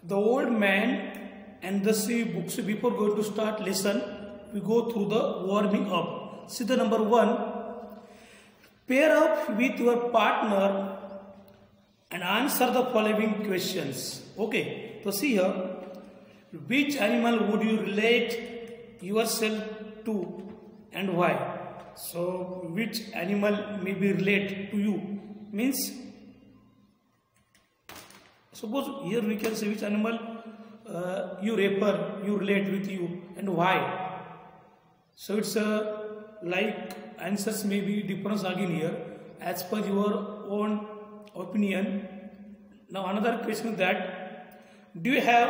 The Old Man and the Sea books. Before going to start lesson, we go through the warming up. See the number 1. Pair up with your partner and answer the following questions. Okay, so see here, which animal would you relate yourself to and why? So which animal may be related to you means, suppose here we can say which animal you relate with you and why. So it's like answers may be difference again here as per your own opinion. Now another question is that, do you have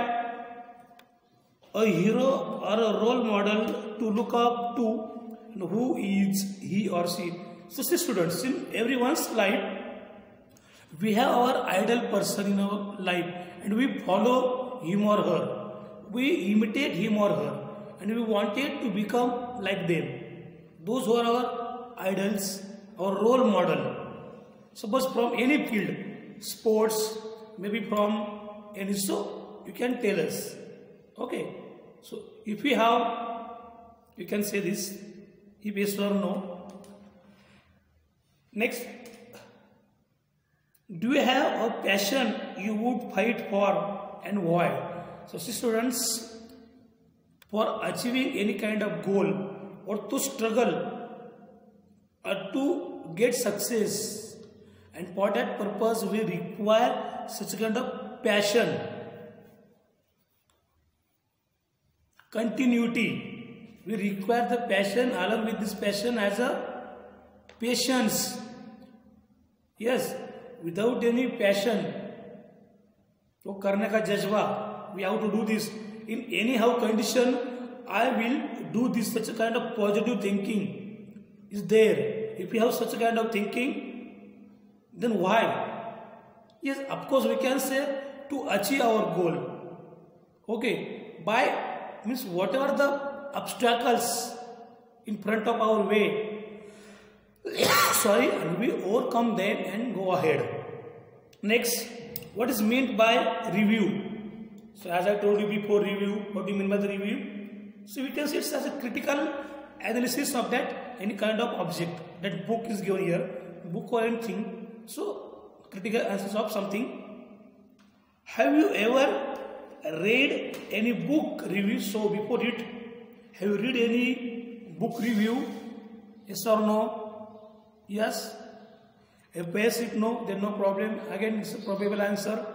a hero or a role model to look up to, and who is he or she? So see students, in everyone's life we have our ideal person in our life and we follow him or her, we imitate him or her, and we wanted to become like them. Those who are our idols, our role model. Suppose from any field, sports, maybe from any, so you can tell us. Okay, so if we have, you can say this, if yes or no. Next, do you have a passion you would fight for and why? So see students, for achieving any kind of goal or to struggle or to get success, and for that purpose we require such kind of passion, continuity. We require the passion, along with this passion as a patience. Yes, without any passion, तो करने का जज्बा, we have to do this in anyhow condition. I will do this. Such a kind of positive thinking is there. If we have such a kind of thinking, then why? Yes, of course we can say to achieve our goal. Okay, by means whatever the obstacles in front of our way, sorry, and we overcome them and go ahead. Next, what is meant by review? So as I told you before, review, what do you mean by the review? So we can say it's as a critical analysis of that any kind of object. That book is given here, book or anything. So critical analysis of something. Have you ever read any book review? So before it, have you read any book review? Yes or no? Yes. If yes, if no, then no problem. Again, it's a probable answer.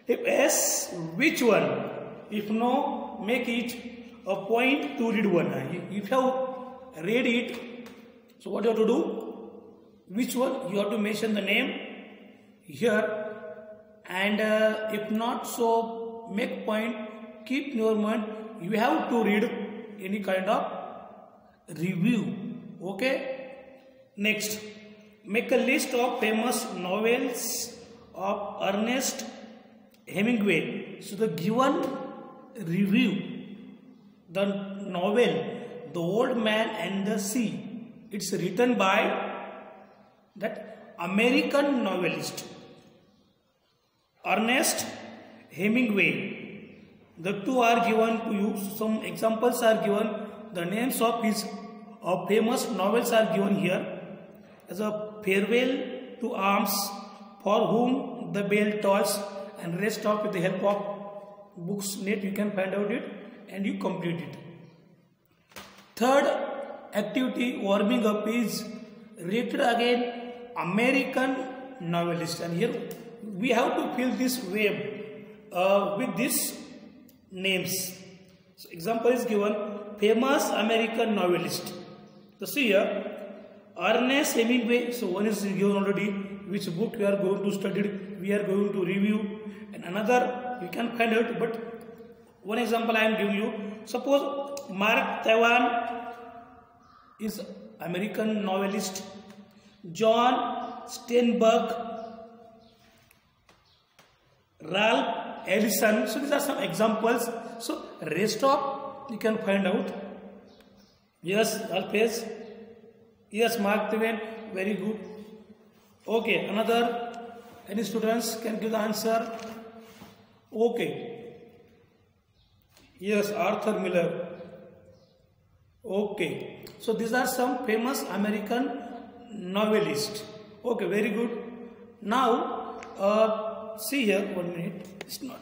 If yes, which one? If no, make it a point to read one. If you have read it, so what you have to do? Which one? You have to mention the name here, and if not, so make point. Keep in your mind, you have to read any kind of review. Okay. Next, make a list of famous novels of Ernest Hemingway. So the given review, the novel The Old Man and the Sea, it's written by that American novelist Ernest Hemingway. The two are given to you. Some examples are given. The names of his famous novels are given here. As a Farewell to Arms, For Whom the Bell Tolls, and rest of with the help of books net you can find out it and you complete it. Third activity, warming up, is rated again American novelist, and here we have to fill this web with these names. So example is given, famous American novelist. So see here, Ernest Hemingway. So one is given already, which book we are going to study, we are going to review, and another you can find out, but one example I am giving you. Suppose Mark Twain is American novelist, John Steinbeck, Ralph Ellison. So these are some examples. So rest of you can find out. Yes, Alpes. Yes, Mark Twain. Very good. Okay, another. Any students can give the answer? Okay. Yes, Arthur Miller. Okay. So these are some famous American novelists. Okay, very good. Now, see here, 1 minute. It's not.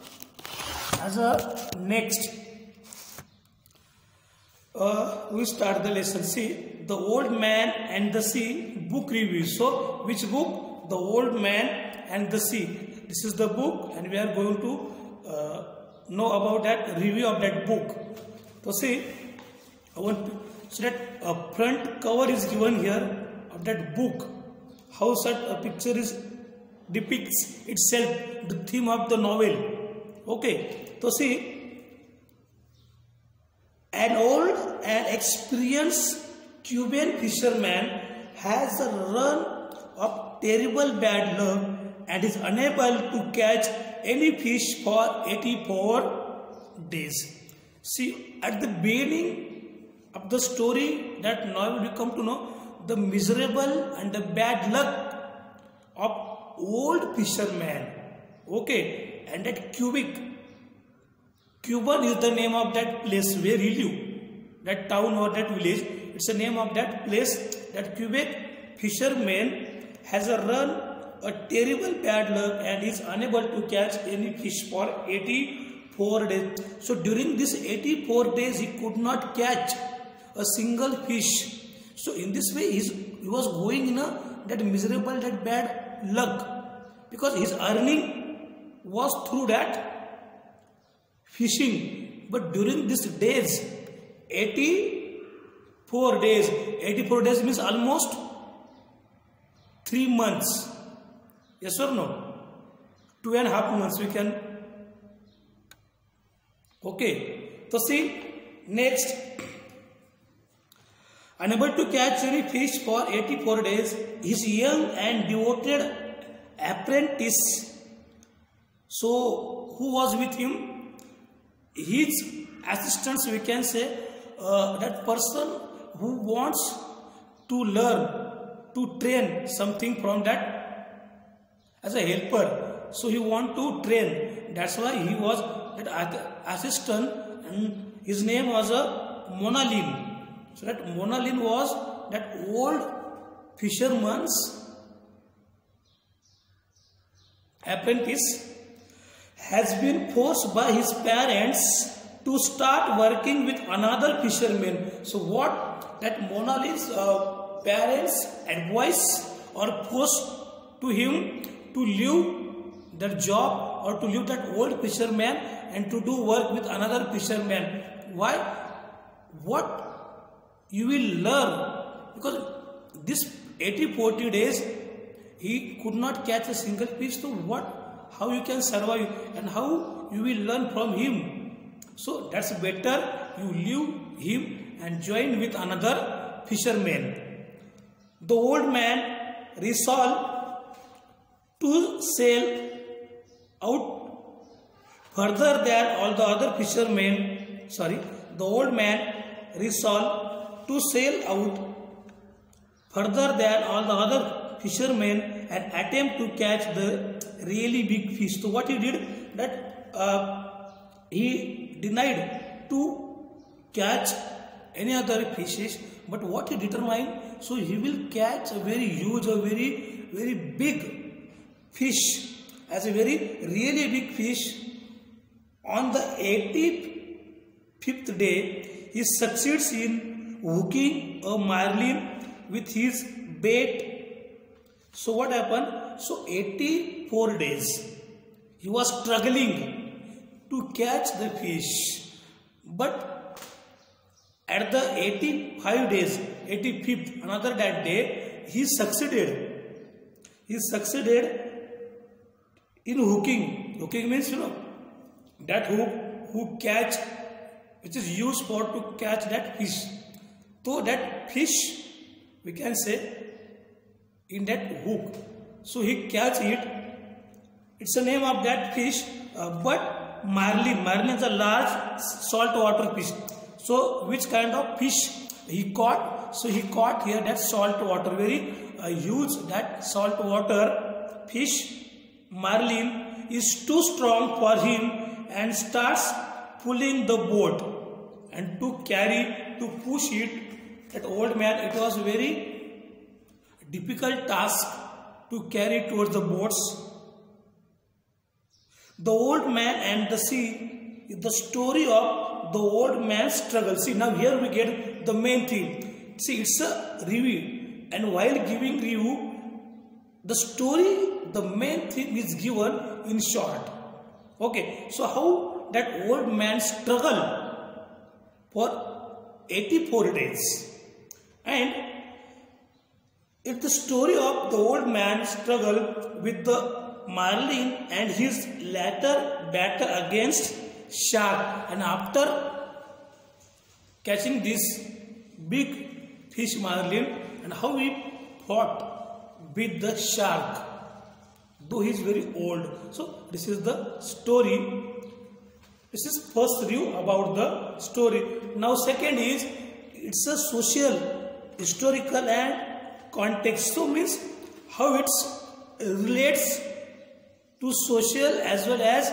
As a next, we start the lesson. See, The Old Man and the Sea book review. So, which book? The Old Man and the Sea. This is the book, and we are going to know about that review of that book. So, see, so that front cover is given here of that book. How such a picture is depicts itself, the theme of the novel. Okay, so see, an old and experienced Cuban fisherman has a run of terrible bad luck and is unable to catch any fish for 84 days. See, at the beginning of the story, that novel we come to know the miserable and the bad luck of old fisherman. Okay, and that Cuban is the name of that place where he lived, that town or that village. It's the name of that place. That Cuban fisherman has a terrible bad luck and is unable to catch any fish for 84 days. So during this 84 days, he could not catch a single fish. So in this way, he was going in that miserable, that bad luck, because his earning was through that fishing. But during these days, 84 days means almost 3 months. Yes or no? 2.5 months we can. Okay. So see, next. Unable to catch any fish for 84 days, his young and devoted apprentice, so who was with him? His assistants, we can say, that person who wants to learn, to train something from that as a helper. So he want to train. That's why he was that assistant, and his name was Monalin. So that Monalin was that old fisherman's apprentice, has been forced by his parents to start working with another fisherman. So what that Monalin's parents advice or forced to him to leave that job or to leave that old fisherman and to do work with another fisherman. Why? What you will learn, because this 80-40 days he could not catch a single fish. So how you can survive and how you will learn from him? So that's better you leave him and join with another fisherman. The old man resolved to sail out further than all the other fishermen. The old man resolved to sail out further than all the other fishermen and attempt to catch the really big fish. So what he did, that he denied to catch any other fishes, but what he determined, so he will catch a very huge, a very, very big fish, as a very really big fish. On the 85th day, he succeeds in hooking a marlin with his bait. So what happened? So 84 days he was struggling to catch the fish, but at the 85 days, 85th, another that day, he succeeded. He succeeded in hooking. Hooking means, that hook catch, which is used for to catch that fish. So that fish, we can say, in that hook. So he catch it. It's the name of that fish, but marlin. Marlin is a large saltwater fish. So which kind of fish he caught? So he caught here that saltwater, very huge, that saltwater fish. Marlin is too strong for him and starts pulling the boat and to push it. That old man, it was very difficult task to carry towards the boats. The old man and the sea is the story of the old man's struggle. See, now here we get the main theme. See, it's a review, and while giving review, the story, the main theme is given in short. Okay, so how that old man struggled for 84 days. And it's the story of the old man's struggle with the marlin and his later battle against shark. And after catching this big fish marlin, and how he fought with the shark, though he is very old. So this is the story. This is first review about the story. Now second is, it's a social, historical and context. So means how it relates to social as well as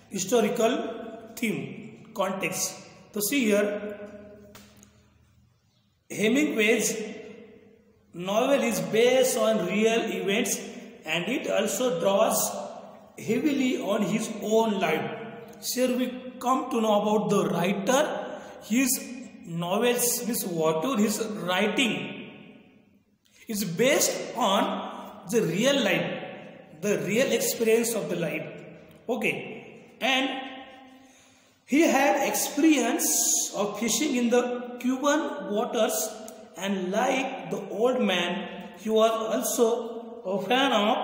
historical theme, context. So see here, Hemingway's novel is based on real events and it also draws heavily on his own life. Here we come to know about the writer. His novels, his whatever his writing is based on the real life, the real experience of the life. Okay, and he had experience of fishing in the Cuban waters, and like the old man, he was also a fan of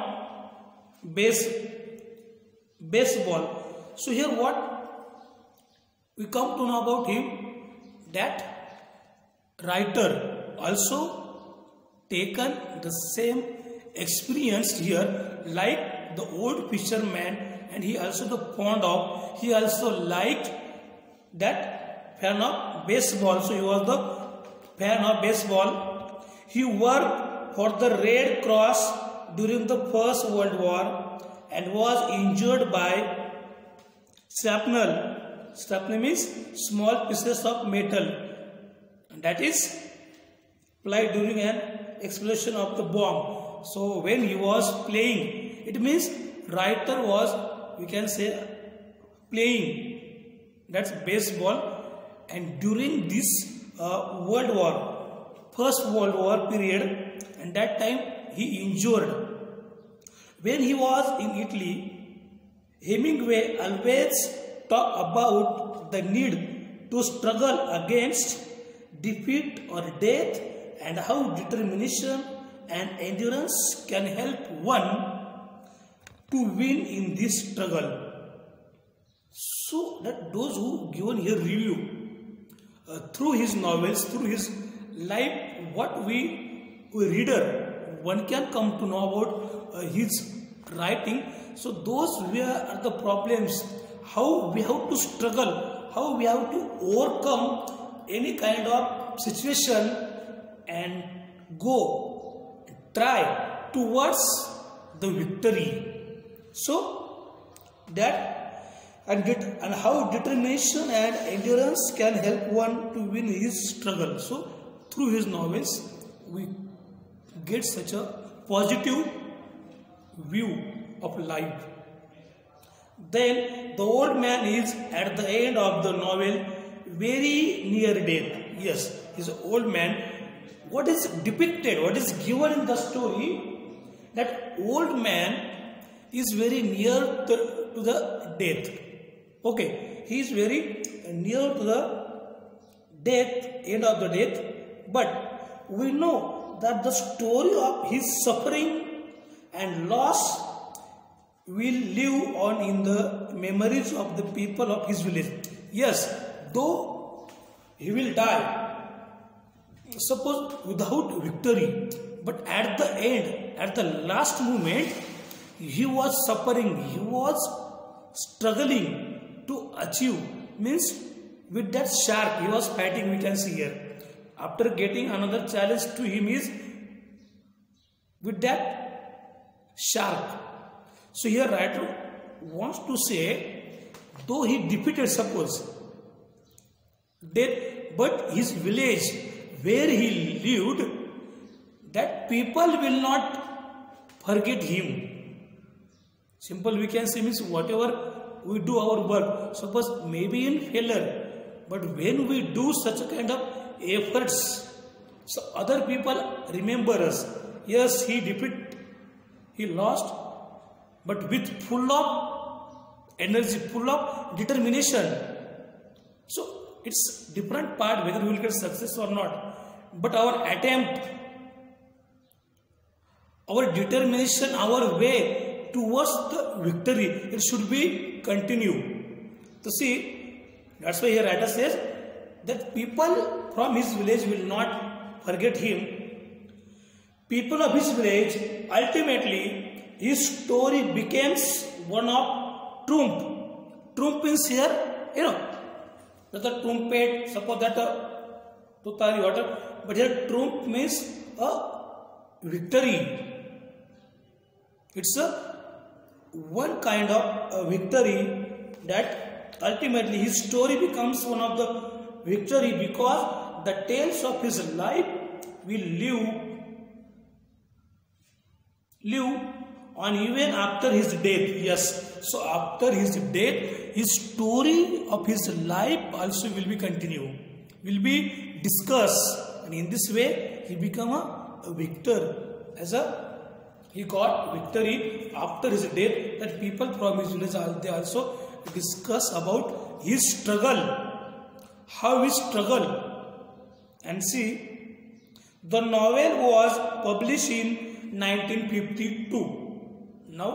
baseball. So here what we come to know about him, that writer also taken the same experience here like the old fisherman, and he also he also liked that fan of baseball. So he was the fan of baseball. He worked for the Red Cross during the First World War and was injured by shrapnel. Shrapnel means small pieces of metal, and that is applied during an explosion of the bomb. So when he was playing, it means writer was, we can say, playing, that's baseball, and during this World War, First World War period, and that time he injured. When he was in Italy, Hemingway always talk about the need to struggle against defeat or death, and how determination and endurance can help one to win in this struggle. So that those who given here review through his novels, through his life, what we reader, one can come to know about his writing. So those are the problems, how we have to struggle, how we have to overcome any kind of situation and try towards the victory. So that and how determination and endurance can help one to win his struggle. So through his novels we get such a positive view of life. Then the old man is at the end of the novel very near death. Yes, he's an old man. What is depicted, what is given in the story, that old man is very near to the death. Okay, he is very near to the death, end of the death. But we know that the story of his suffering and loss will live on in the memories of the people of his village. Yes, though he will die, suppose without victory, but at the end, at the last moment, he was suffering, he was struggling to achieve. Means with that shark he was fighting, we can see here. After getting another challenge to him is with that shark. So here writer wants to say though he defeated, suppose, then, but his village where he lived, that people will not forget him. Simple we can say means whatever we do our work, suppose maybe in failure, but when we do such a kind of efforts, so other people remember us. Yes, he defeated, he lost, but with full of energy, full of determination. So it's different part whether we will get success or not, but our attempt, our determination, our way towards the victory, it should be continue. So see, that's why here writer says that people from his village will not forget him. People of his village, ultimately his story becomes one of triumph. Triumph means here, that the trumpet, suppose that tutari water, but here triumph means a victory. It's a one kind of a victory that ultimately his story becomes one of the victory, because the tales of his life will live on even after his death. Yes, so after his death, his story of his life also will be continued, will be discussed, and in this way he become a victor. He got victory after his death, that people from his village, they also discuss about his struggle, how he struggled. And see, the novel was published in 1952. Now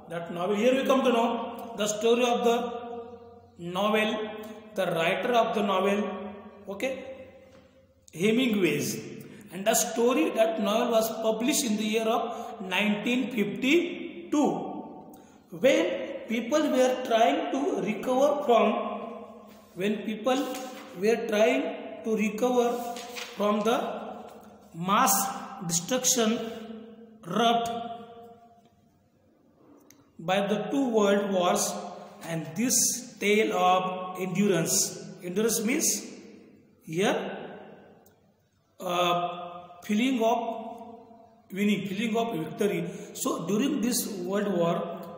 that novel, here we come to know the story of the novel, the writer of the novel, Hemingway. And the story, that novel was published in the year of 1952, when people were trying to recover from the mass destruction wrought by the two world wars, and this tale of endurance. Endurance means here feeling of winning, feeling of victory. So during this world war,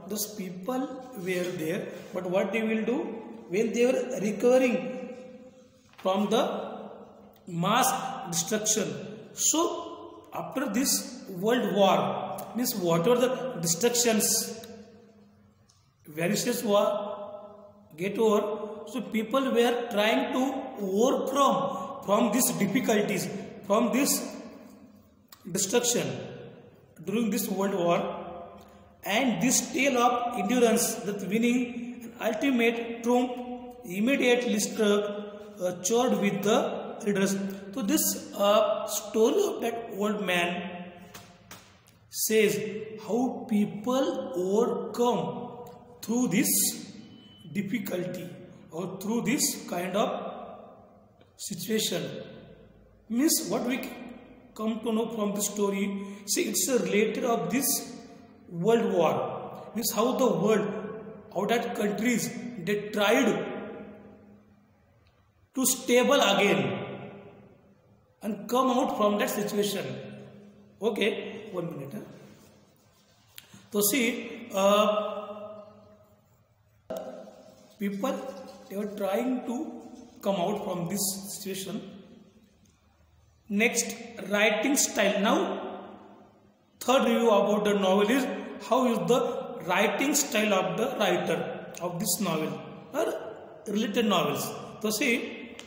those people were there, but what they will do when they were recovering from the mass destruction? So after this world war, means whatever the destructions, various war get over, so people were trying to overcome from these difficulties, from this destruction during this world war. And this tale of endurance, that winning and ultimate triumph, immediately struck a chord with the readers. So this story of that old man says how people overcome through this difficulty or through this kind of situation. Means what we come to know from the story, see, it's related of this world war. Means how the world, how that countries, they tried to stable again and come out from that situation. Okay, 1 minute. So see, people, they were trying to come out from this situation. Next, writing style. Now, third review about the novel is how is the writing style of the writer of this novel or related novels. So see,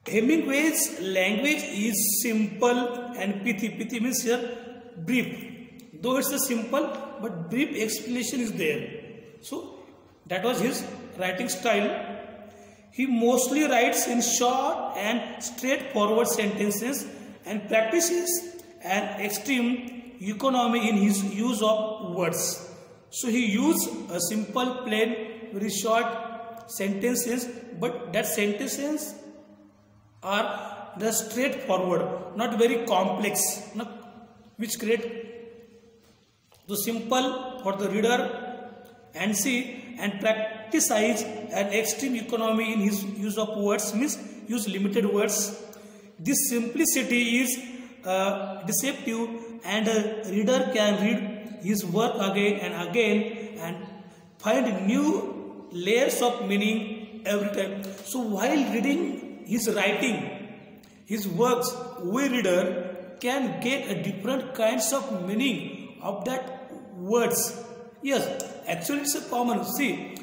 Hemingway's language is simple and pithy. Pithy means here brief. Though it's a simple but brief explanation is there. So that was his writing style. He mostly writes in short and straightforward sentences and practices an extreme economy in his use of words. So he used a simple, plain, very short sentences, but that sentences are the straightforward, not very complex, which create the simple for the reader and see, and practices an extreme economy in his use of words, means use limited words. This simplicity is deceptive, and a reader can read his work again and again and find new layers of meaning every time. So while reading his writing, his works, we reader can get a different kinds of meaning of that words. Yes, actually it's a common. See,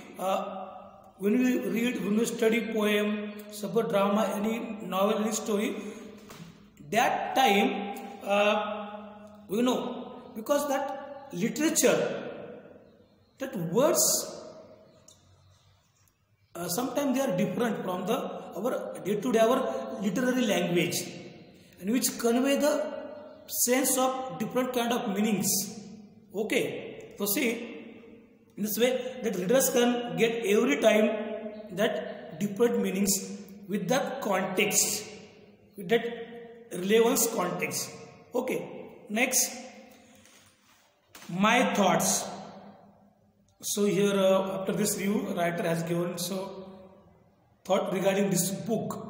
when we read, when we study poem, suppose drama, any novel, any story, that time we know, because that literature, that words sometimes they are different from the our day-to-day our literary language, and which convey the sense of different kind of meanings. Okay, so see, in this way that readers can get every time that different meanings with the context, with that relevance context. Okay, next, my thoughts. So here after this review, writer has given so thought regarding this book.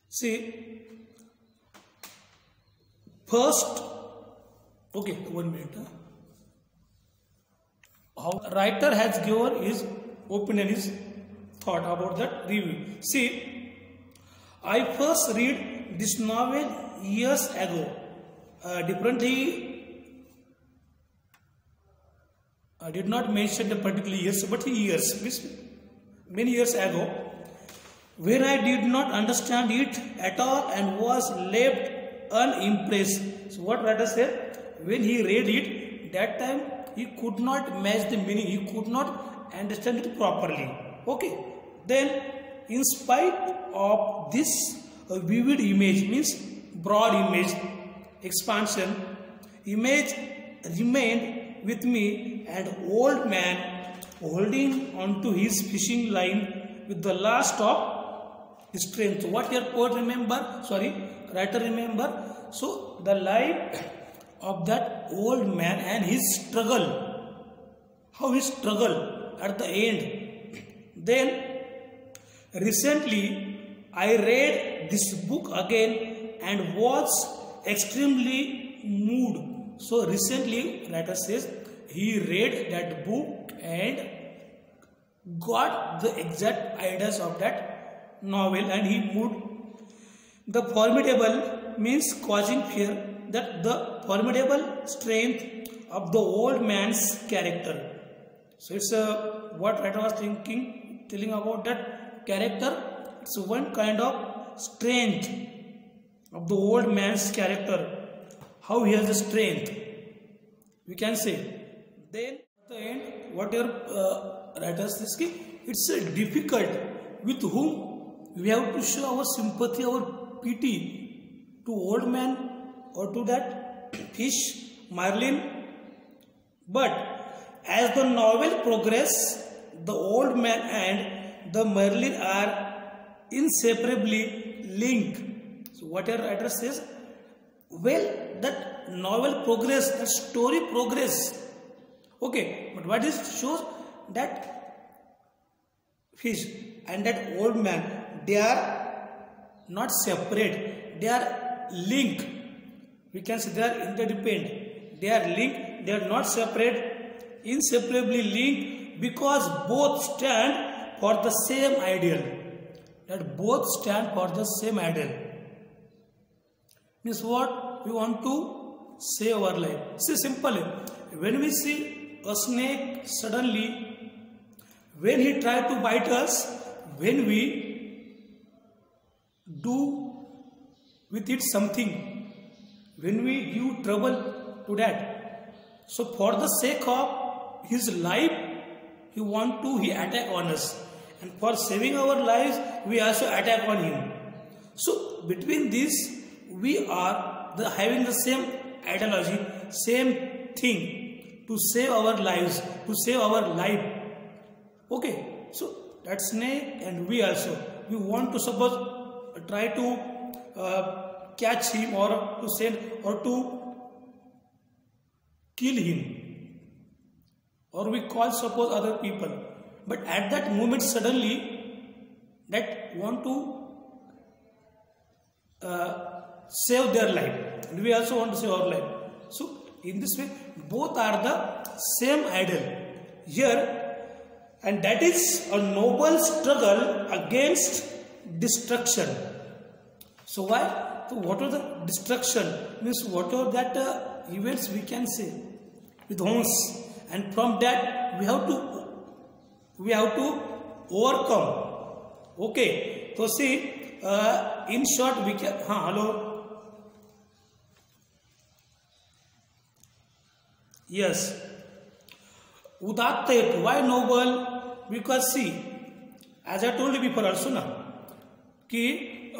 See, first, okay, 1 minute. How writer has given his opinion, his thought about that review. See, I first read this novel years ago. Differently, I did not mention the particular years, but years, many years ago, where I did not understand it at all and was left unimpressed. So what writer said, when he read it, that time he could not match the meaning, he could not understand it properly. Okay, then in spite of this vivid image, means broad image, expansion, image remained with me, and old man holding onto his fishing line with the last of his strength. So what your poet remember, sorry, writer remember, so the life of that old man and his struggle, how he struggled at the end. Then recently I read this book again and was extremely moved. So recently writer says he read that book and got the exact ideas of that novel and he moved. The formidable means causing fear, that the formidable strength of the old man's character. So it's what writer was thinking, telling about that character. It's one kind of strength of the old man's character, how he has the strength, we can say. Then at the end, what your writer says, it's difficult with whom we have to show our sympathy, our pity, to old man or to that fish, Merlin. But as the novel progresses, the old man and the Merlin are inseparably linked. So what your writer says, well, that novel progress, that story progress. Okay, but what it shows, that fish and that old man, they are not separate, they are linked. We can say they are interdependent, they are linked, they are not separate, inseparably linked, because both stand for the same ideal. That both stand for the same ideal. Means what? We want to save our life. See, simply, when we see a snake suddenly, when he tries to bite us, when we do with it something, when we give trouble to that, so for the sake of his life, he attack on us, and for saving our lives, we also attack on him. So between these, we are having the same ideology, same thing, to save our lives, to save our life. Okay, so that snake and we also, we want to suppose try to catch him or to send or to kill him, or we call suppose other people. but at that moment suddenly that want to save their life, and we also want to save our life. So in this way both are the same idol here, and that is a noble struggle against destruction. So why? So what are the destruction? Means what are that events we can say with horns, and from that we have to overcome. Okay, so see, in short we can. Hello. Yes, Udatta Hetu. Why noble? Because see, as I told you before also now, कि